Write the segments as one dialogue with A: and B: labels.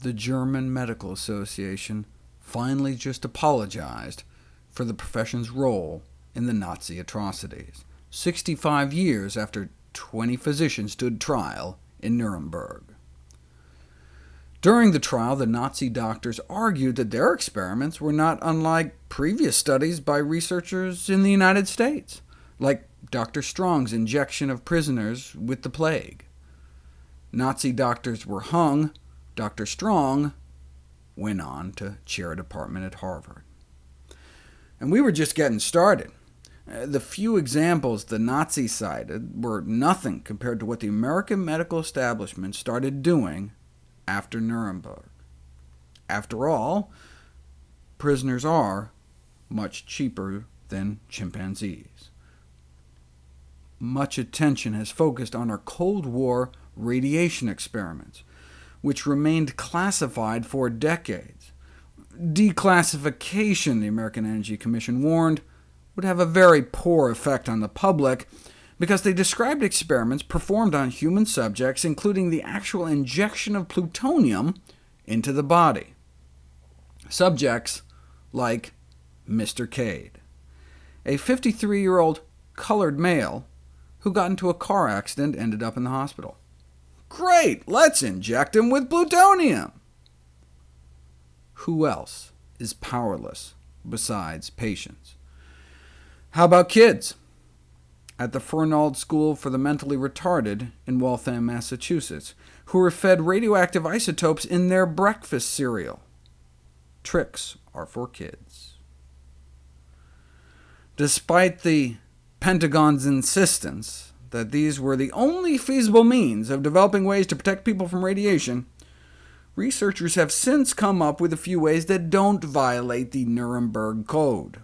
A: the German Medical Association finally just apologized for the profession's role in the Nazi atrocities, 65 years after 20 physicians stood trial in Nuremberg. During the trial, the Nazi doctors argued that their experiments were not unlike previous studies by researchers in the United States, like Dr. Strong's injection of prisoners with the plague. Nazi doctors were hung. Dr. Strong went on to chair a department at Harvard. And we were just getting started. The few examples the Nazis cited were nothing compared to what the American medical establishment started doing after Nuremberg. After all, prisoners are much cheaper than chimpanzees. Much attention has focused on our Cold War radiation experiments, which remained classified for decades. Declassification, the American Energy Commission warned, would have a very poor effect on the public, because they described experiments performed on human subjects, including the actual injection of plutonium into the body. Subjects like Mr. Cade, a 53-year-old colored male who got into a car accident and ended up in the hospital. Great, let's inject him with plutonium! Who else is powerless besides patients? How about kids? At the Fernald School for the Mentally Retarded in Waltham, Massachusetts, who were fed radioactive isotopes in their breakfast cereal. Tricks are for kids. Despite the Pentagon's insistence that these were the only feasible means of developing ways to protect people from radiation, researchers have since come up with a few ways that don't violate the Nuremberg Code,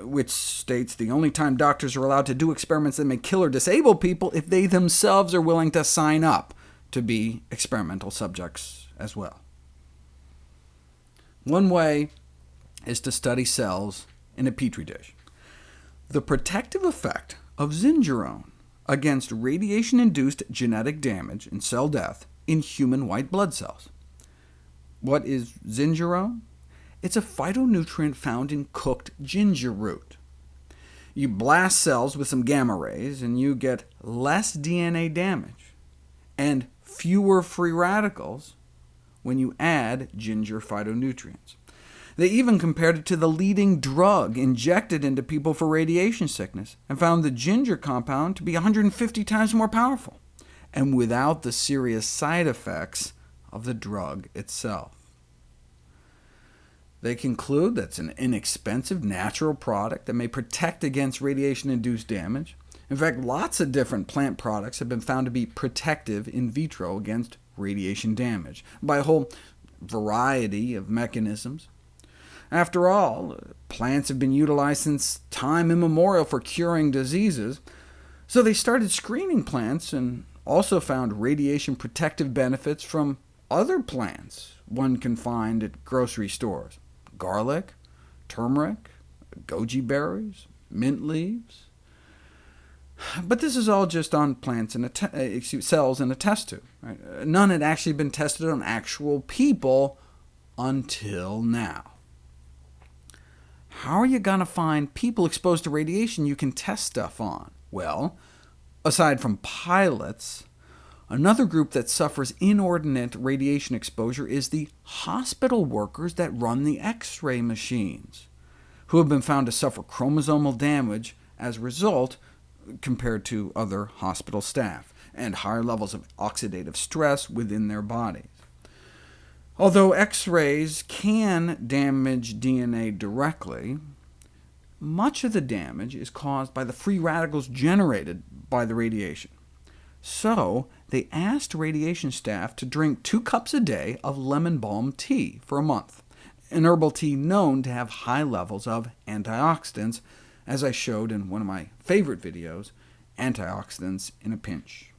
A: which states the only time doctors are allowed to do experiments that may kill or disable people if they themselves are willing to sign up to be experimental subjects as well. One way is to study cells in a petri dish. The protective effect of zingerone against radiation-induced genetic damage and cell death in human white blood cells. What is zingerone? It's a phytonutrient found in cooked ginger root. You blast cells with some gamma rays, and you get less DNA damage and fewer free radicals when you add ginger phytonutrients. They even compared it to the leading drug injected into people for radiation sickness, and found the ginger compound to be 150 times more powerful, and without the serious side effects of the drug itself. They conclude that it's an inexpensive natural product that may protect against radiation-induced damage. In fact, lots of different plant products have been found to be protective in vitro against radiation damage, by a whole variety of mechanisms. After all, plants have been utilized since time immemorial for curing diseases, so they started screening plants and also found radiation protective benefits from other plants one can find at grocery stores: garlic, turmeric, goji berries, mint leaves. But this is all just on plants and cells in a test tube. Right? None had actually been tested on actual people until now. How are you going to find people exposed to radiation you can test stuff on? Well, aside from pilots, another group that suffers inordinate radiation exposure is the hospital workers that run the X-ray machines, who have been found to suffer chromosomal damage as a result compared to other hospital staff, and higher levels of oxidative stress within their bodies. Although X-rays can damage DNA directly, much of the damage is caused by the free radicals generated by the radiation. So they asked radiation staff to drink 2 cups a day of lemon balm tea for a month, an herbal tea known to have high levels of antioxidants, as I showed in one of my favorite videos, Antioxidants in a Pinch.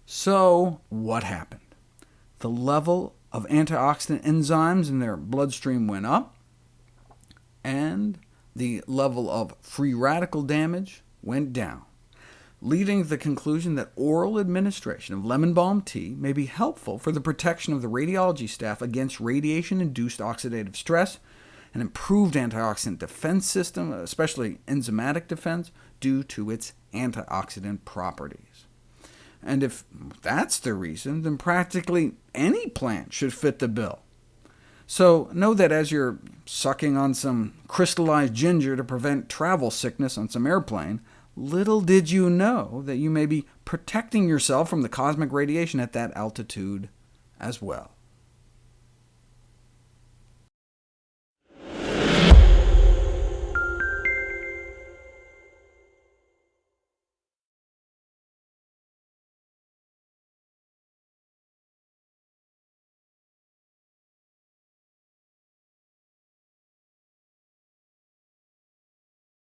A: So what happened? The level of antioxidant enzymes in their bloodstream went up, and the level of free radical damage went down. leading to the conclusion that oral administration of lemon balm tea may be helpful for the protection of the radiology staff against radiation-induced oxidative stress, an improved antioxidant defense system, especially enzymatic defense, due to its antioxidant properties. And if that's the reason, then practically any plant should fit the bill. So know that as you're sucking on some crystallized ginger to prevent travel sickness on some airplane, little did you know that you may be protecting yourself from the cosmic radiation at that altitude as well.